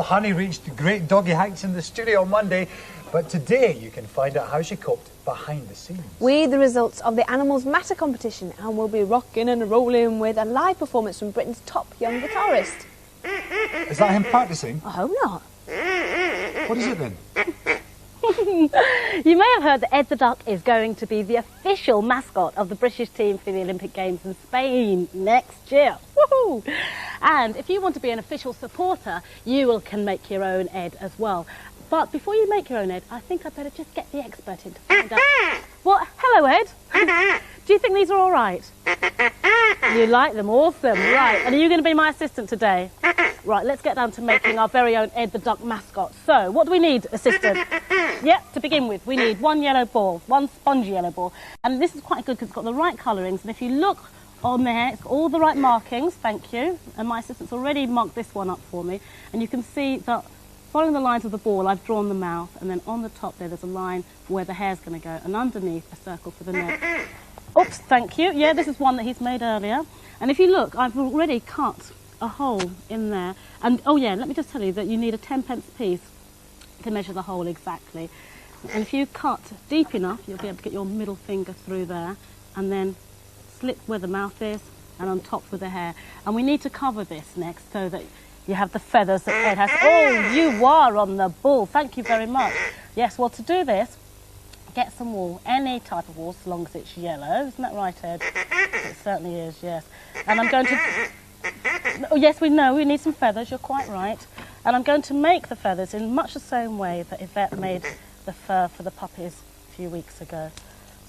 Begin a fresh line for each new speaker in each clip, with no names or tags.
Well, Honey reached great doggy heights in the studio on Monday, but today you can find out how she coped behind the scenes.
We the results of the Animals Matter competition, and we'll be rocking and rolling with a live performance from Britain's top young guitarist.
Is that him practicing?
I hope not.
What is it then?
You may have heard that Edd the Duck is going to be the official mascot of the British team for the Olympic Games in Spain next year. Woohoo! And if you want to be an official supporter, you can make your own Edd as well. But before you make your own Edd, I think I'd better just get the expert in to find out. What? Hello, Edd. Do you think these are all right? You like them? Awesome. Right. And are you going to be my assistant today? Right, let's get down to making our very own Edd the Duck mascot. So, what do we need, assistant? Yep, to begin with, we need one yellow ball, one spongy yellow ball. And this is quite good because it's got the right colourings. And if you look on there, it's got all the right markings, thank you. And my assistant's already marked this one up for me. And you can see that following the lines of the ball, I've drawn the mouth. And then on the top there's a line for where the hair's going to go. And underneath, a circle for the neck. Oops, thank you. Yeah, this is one that he's made earlier. And if you look, I've already cut a hole in there. And oh yeah, let me just tell you that you need a 10-pence piece to measure the hole exactly. And if you cut deep enough, you'll be able to get your middle finger through there and then slip where the mouth is and on top with the hair. And we need to cover this next so that you have the feathers that Edd has. Oh, you are on the ball. Thank you very much. Yes, well, to do this, get some wool, any type of wool, so long as it's yellow. Isn't that right, Edd? It certainly is, yes. And I'm going to... Oh, yes, we know we need some feathers, you're quite right. And I'm going to make the feathers in much the same way that Yvette made the fur for the puppies a few weeks ago.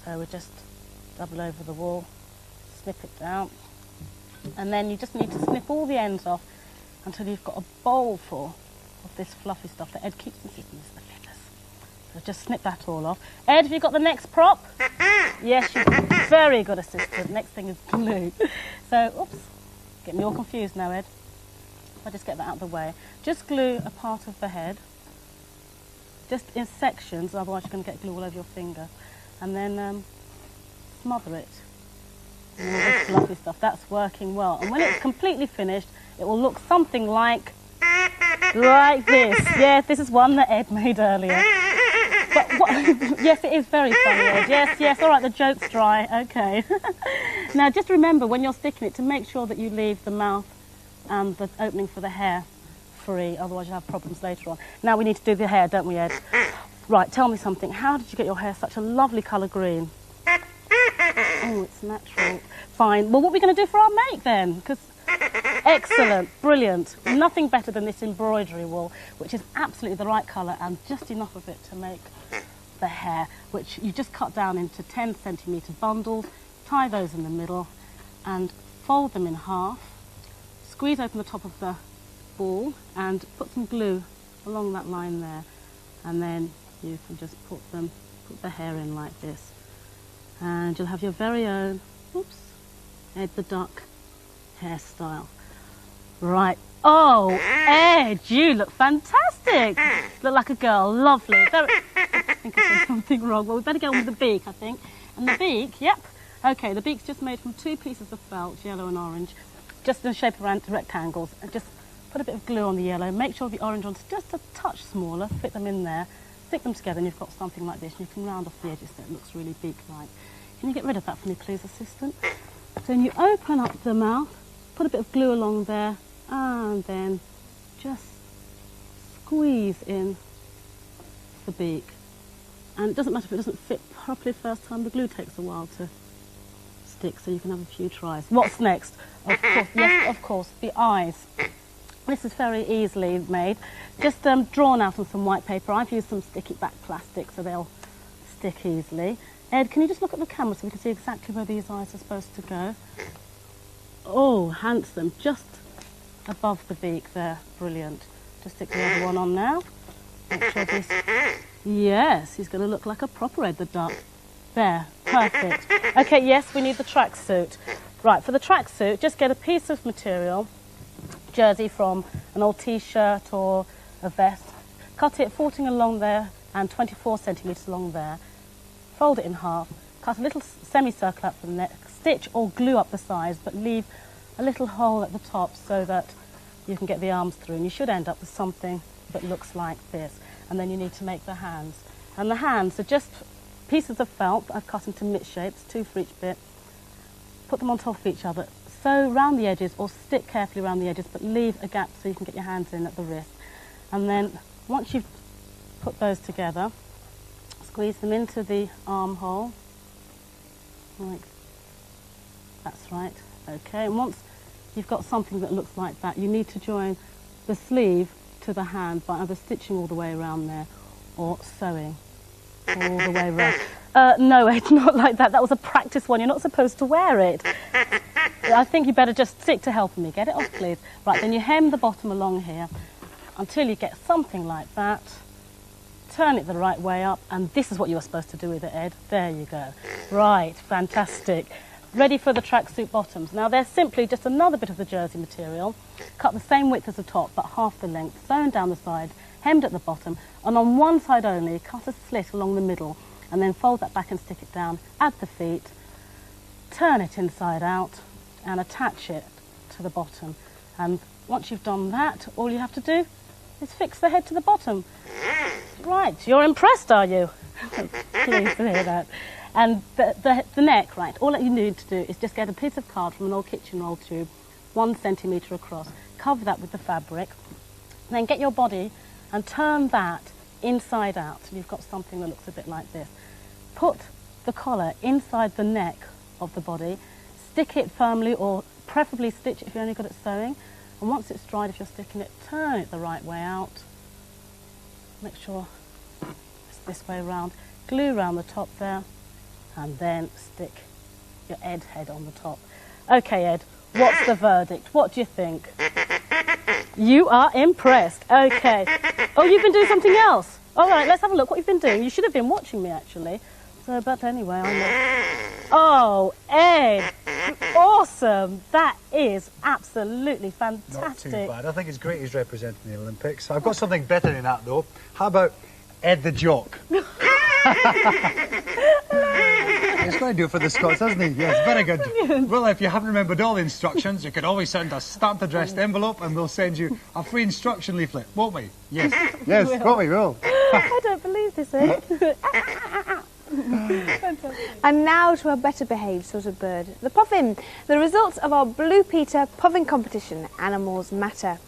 So we just double over the wool, snip it down, and then you just need to snip all the ends off until you've got a bowl full of this fluffy stuff that Edd keeps insisting is the feathers. So just snip that all off. Edd, have you got the next prop? Yes, you're very good assistant. Next thing is glue. So, oops. Get me all confused now, Edd. If I just get that out of the way. Just glue a part of the head, just in sections, otherwise you're going to get glue all over your finger. And then smother it. And all this fluffy stuff, that's working well. And when it's completely finished, it will look something like this. Yes, this is one that Edd made earlier. But what, yes, it is very funny, Edd. Yes, yes, all right, the joke's dry. Okay. Now, just remember when you're sticking it to make sure that you leave the mouth and the opening for the hair free, otherwise you'll have problems later on. Now we need to do the hair, don't we, Edd? Right, tell me something. How did you get your hair such a lovely colour green? Oh, it's natural. Fine. Well, what are we going to do for our make then? Because excellent, brilliant. Nothing better than this embroidery wool, which is absolutely the right colour and just enough of it to make the hair, which you just cut down into 10-centimetre bundles, tie those in the middle and fold them in half, squeeze open the top of the ball and put some glue along that line there, and then you can just put the hair in like this, and you'll have your very own, oops, Edd the Duck hairstyle. Right. Oh, Edd, you look fantastic. Look like a girl. Lovely. Very... I think I said something wrong. Well, we better go on with the beak, I think. And the beak, yep. Okay, the beak's just made from 2 pieces of felt, yellow and orange, just in the shape of rectangles. And just put a bit of glue on the yellow. Make sure the orange one's just a touch smaller. Fit them in there. Stick them together and you've got something like this. And you can round off the edges so it looks really beak-like. Can you get rid of that for me, please, assistant? So then you open up the mouth, put a bit of glue along there, and then just squeeze in the beak. And it doesn't matter if it doesn't fit properly first time, the glue takes a while to stick, so you can have a few tries. What's next? Of course, yes, of course, the eyes. This is very easily made. Just drawn out on some white paper. I've used some sticky back plastic so they'll stick easily. Edd, can you just look at the camera so we can see exactly where these eyes are supposed to go? Oh, handsome. Just above the beak there. Brilliant. Just stick the other one on now. Make sure this... Yes, he's going to look like a proper Edd the Duck. There. Perfect. Okay, yes, we need the tracksuit. Right, for the tracksuit, just get a piece of material, jersey from an old T-shirt or a vest. Cut it 14 along there and 24 centimetres along there. Fold it in half, cut a little semicircle up the neck, stitch or glue up the sides, but leave a little hole at the top so that you can get the arms through, and you should end up with something that looks like this. And then you need to make the hands. And the hands are just pieces of felt that I've cut into mitt shapes, 2 for each bit. Put them on top of each other. Sew round the edges or stick carefully around the edges, but leave a gap so you can get your hands in at the wrist. And then once you've put those together, squeeze them into the armhole. Like, that's right. Okay, and once you've got something that looks like that, you need to join the sleeve to the hand by either stitching all the way around there or sewing all the way around. No, Ed, not like that. That was a practice one. You're not supposed to wear it. I think you better just stick to helping me. Get it off, please. Right, then you hem the bottom along here until you get something like that. Turn it the right way up, and this is what you were supposed to do with it, Ed. There you go. Right, fantastic. Ready for the tracksuit bottoms. Now, they're simply just another bit of the jersey material, cut the same width as the top, but half the length, sewn down the side, hemmed at the bottom, and on one side only, cut a slit along the middle, and then fold that back and stick it down, add the feet, turn it inside out, and attach it to the bottom. And once you've done that, all you have to do is fix the head to the bottom. Right, you're impressed, are you? Pleased to hear that. And the neck, right, all that you need to do is just get a piece of card from an old kitchen roll tube, 1 centimetre across, cover that with the fabric, then get your body and turn that inside out, and you've got something that looks a bit like this. Put the collar inside the neck of the body, stick it firmly, or preferably stitch it if you're only good at sewing, and once it's dried, if you're sticking it, turn it the right way out. Make sure it's this way around. Glue around the top there, and then stick your Ed head on the top. Okay, Ed, what's the verdict? What do you think? You are impressed. Okay. Oh, you've been doing something else. All right, let's have a look what you've been doing. You should have been watching me, actually. So, but anyway, I'm not. Oh, Ed, awesome. That is absolutely fantastic.
Not too bad. I think it's great he's representing the Olympics. I've got something better than that, though. How about Edd the Duck? He's going to do it for the Scots, hasn't he? Yes, very good. Brilliant. Well, if you haven't remembered all the instructions, you can always send a stamped addressed envelope and we'll send you a free instruction leaflet, won't we? Yes. Yes, won't we? Will.
I don't believe this, Ed. And now to a better behaved sort of bird, the puffin. The results of our Blue Peter puffin competition, Animals Matter.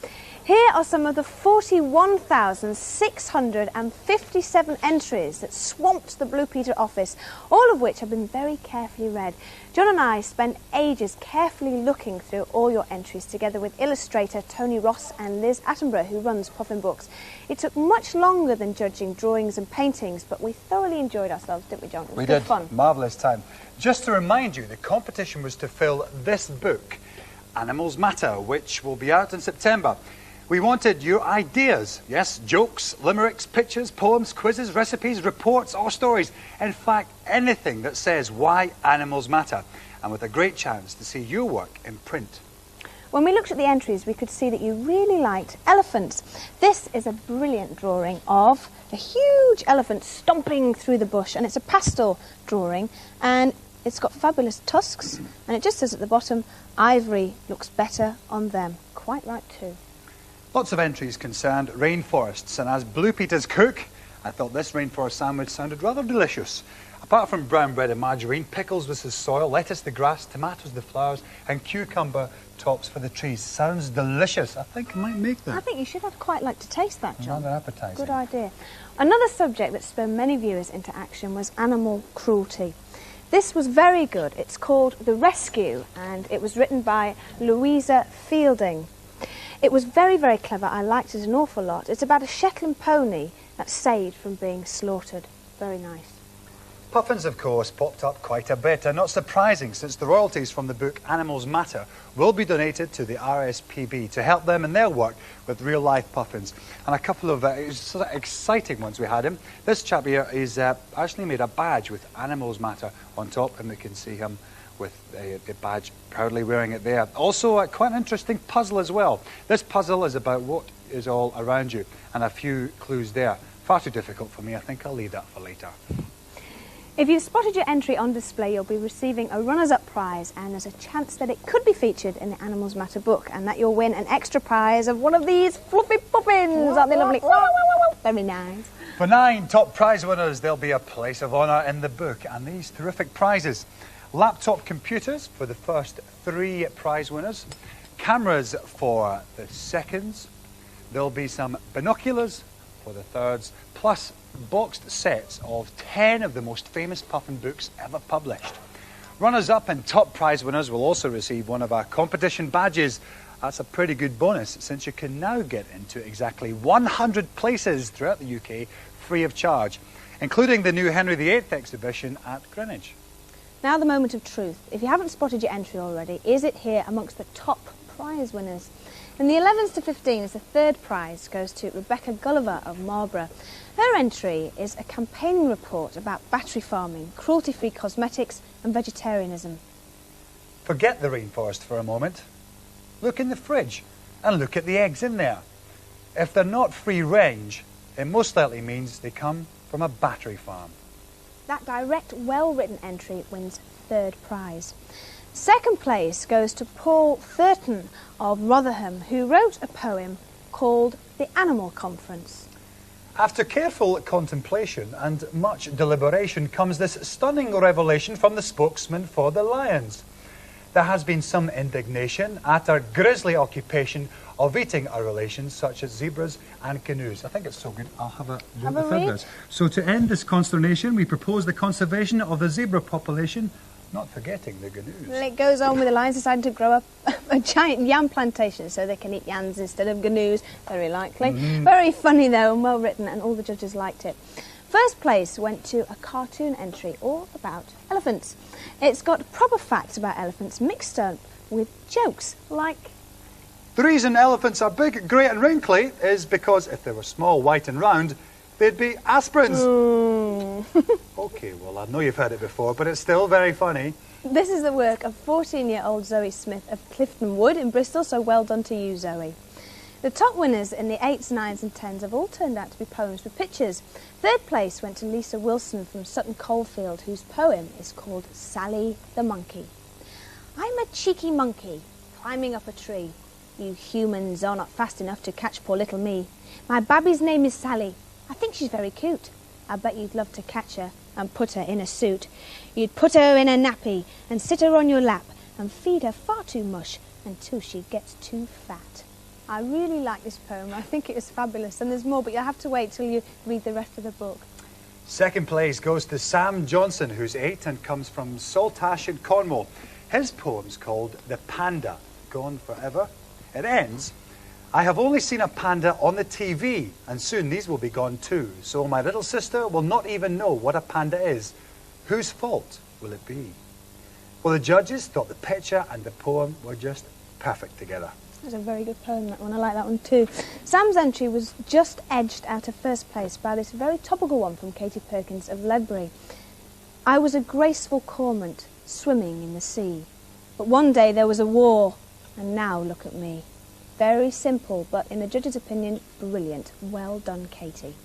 Here are some of the 41,657 entries that swamped the Blue Peter office, all of which have been very carefully read. John and I spent ages carefully looking through all your entries together with illustrator Tony Ross and Liz Attenborough, who runs Puffin Books. It took much longer than judging drawings and paintings, but we thoroughly enjoyed ourselves, didn't we, John? It was good fun.
Marvellous time. Just to remind you, the competition was to fill this book, Animals Matter, which will be out in September. We wanted your ideas, yes, jokes, limericks, pictures, poems, quizzes, recipes, reports or stories. In fact, anything that says why animals matter, and with a great chance to see your work in print.
When we looked at the entries, we could see that you really liked elephants. This is a brilliant drawing of a huge elephant stomping through the bush, and it's a pastel drawing, and it's got fabulous tusks, and it just says at the bottom, ivory looks better on them. Quite right too.
Lots of entries concerned rainforests, and as Blue Peter's cook, I thought this rainforest sandwich sounded rather delicious. Apart from brown bread and margarine, pickles with the soil, lettuce the grass, tomatoes the flowers, and cucumber tops for the trees. Sounds delicious. I think I might make that.
I think you should have quite like to taste that, John.
Rather appetising.
Good idea. Another subject that spurred many viewers into action was animal cruelty. This was very good. It's called The Rescue, and it was written by Louisa Fielding. It was very, very clever. I liked it an awful lot. It's about a Shetland pony that's saved from being slaughtered. Very nice.
Puffins, of course, popped up quite a bit, and not surprising since the royalties from the book Animals Matter will be donated to the RSPB to help them in their work with real-life puffins. And a couple of sort of exciting ones we had him. This chap here is actually made a badge with Animals Matter on top, and we can see him with the badge proudly wearing it there. Also, quite an interesting puzzle as well. This puzzle is about what is all around you, and a few clues there. Far too difficult for me. I think I'll leave that for later.
If you've spotted your entry on display, you'll be receiving a runners-up prize, and there's a chance that it could be featured in the Animals Matter book, and that you'll win an extra prize of one of these fluffy puffins. Aren't they lovely? Very nice.
For 9 top prize winners, there'll be a place of honour in the book, and these terrific prizes. Laptop computers for the first 3 prize winners, cameras for the seconds, there'll be some binoculars for the thirds, plus boxed sets of 10 of the most famous puffin books ever published. Runners-up and top prize winners will also receive one of our competition badges. That's a pretty good bonus, since you can now get into exactly 100 places throughout the UK free of charge, including the new Henry VIII exhibition at Greenwich.
Now the moment of truth. If you haven't spotted your entry already, is it here amongst the top prize winners? In the 11s to 15s, the third prize goes to Rebecca Gulliver of Marlborough. Her entry is a campaigning report about battery farming, cruelty-free cosmetics and vegetarianism.
Forget the rainforest for a moment. Look in the fridge and look at the eggs in there. If they're not free range, it most likely means they come from a battery farm.
That direct, well-written entry wins third prize. Second place goes to Paul Thurton of Rotherham, who wrote a poem called The Animal Conference.
After careful contemplation and much deliberation comes this stunning revelation from the spokesman for the lions. There has been some indignation at our grisly occupation of eating our relations such as zebras and canoes. I think it's so good, I'll have a
Have a read.
this. So to end this consternation, we propose the conservation of the zebra population, not forgetting the canoes.
Well, it goes on with the lions deciding to grow up a giant yam plantation so they can eat yams instead of gnu's, very likely. Very funny though, and well written, and all the judges liked it. First place went to a cartoon entry all about elephants. It's got proper facts about elephants mixed up with jokes like...
The reason elephants are big, great and wrinkly is because if they were small, white and round, they'd be aspirins. OK, well, I know you've heard it before, but it's still very funny.
This is the work of 14-year-old Zoe Smith of Clifton Wood in Bristol, so well done to you, Zoe. The top winners in the 8s, 9s and 10s have all turned out to be poems with pictures. Third place went to Lisa Wilson from Sutton Coldfield, whose poem is called Sally the Monkey. I'm a cheeky monkey climbing up a tree. You humans are not fast enough to catch poor little me. My babby's name is Sally. I think she's very cute. I bet you'd love to catch her and put her in a suit. You'd put her in a nappy and sit her on your lap and feed her far too much until she gets too fat. I really like this poem. I think it is fabulous, and there's more, but you'll have to wait till you read the rest of the book.
Second place goes to Sam Johnson, who's 8 and comes from Saltash in Cornwall. His poem's called The Panda, Gone Forever. It ends, I have only seen a panda on the TV, and soon these will be gone too. So my little sister will not even know what a panda is. Whose fault will it be? Well, the judges thought the picture and the poem were just perfect together.
That's a very good poem, that one. I like that one too. Sam's entry was just edged out of first place by this very topical one from Katie Perkins of Ledbury. I was a graceful cormorant swimming in the sea. But one day there was a war, and now look at me. Very simple, but in the judge's opinion, brilliant. Well done, Katie.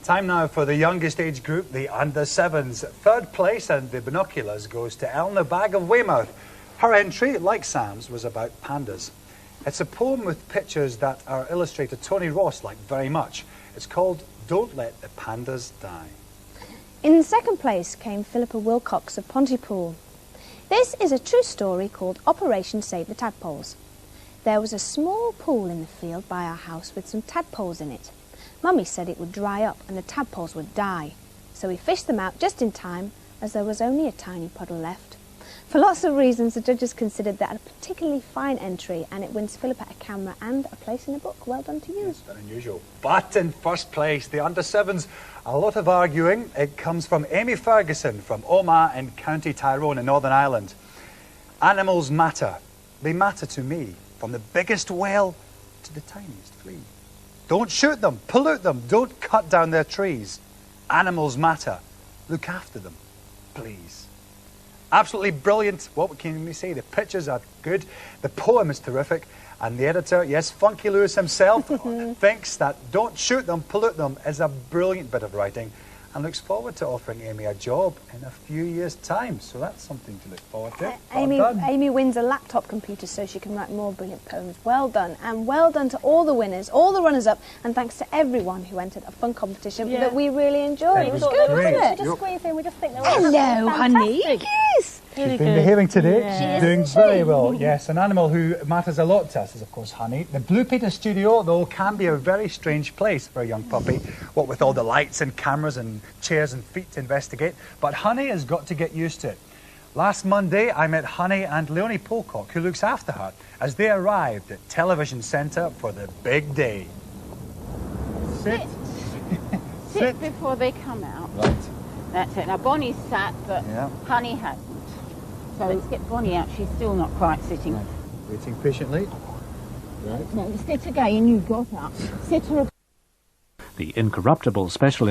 Time now for the youngest age group, the under-7s. Third place and the binoculars goes to Eleanor Bagg of Weymouth. Her entry, like Sam's, was about pandas. It's a poem with pictures that our illustrator Tony Ross liked very much. It's called Don't Let the Pandas Die.
In second place came Philippa Wilcox of Pontypool. This is a true story called Operation Save the Tadpoles. There was a small pool in the field by our house with some tadpoles in it. Mummy said it would dry up and the tadpoles would die. So we fished them out just in time, as there was only a tiny puddle left. For lots of reasons, the judges considered that a particularly fine entry, and it wins Philippa a camera and a place in the book. Well done to you.
It's very unusual. But in first place, the under-7s, a lot of arguing. It comes from Amy Ferguson from Omagh in County Tyrone in Northern Ireland. Animals matter. They matter to me, from the biggest whale to the tiniest flea. Don't shoot them, pollute them, don't cut down their trees. Animals matter. Look after them, please. Absolutely brilliant. What can we say? The pictures are good, the poem is terrific, and the editor, yes, Funky Lewis himself, thinks that Don't Shoot Them, Pollute Them is a brilliant bit of writing, and looks forward to offering Amy a job in a few years' time. So that's something to look forward to. Well done.
Amy wins a laptop computer so she can write more brilliant poems. Well done. And well done to all the winners, all the runners-up, and thanks to everyone who entered a fun competition that we really enjoyed.
It was
good,
great.
wasn't it?
Just squeeze in, we just think they were
Hello, honey.
fantastic.
Yes.
Really
She's been
good.
behaving today.
Yeah.
She's doing very well. Yes, an animal who matters a lot to us is, of course, Honey. The Blue Peter studio, though, can be a very strange place for a young puppy, what with all the lights and cameras and chairs and feet to investigate. But Honey has got to get used to it. Last Monday, I met Honey and Leonie Pocock, who looks after her, as they arrived at Television Centre for the big day. Sit.
Sit before they come out.
Right.
That's it. Now Bonnie's sat, but
Yeah.
Honey hasn't. So let's get Bonnie out. She's still not quite sitting.
Right. Waiting patiently. Right.
No, sit again. You got up. Sit her.
The incorruptible special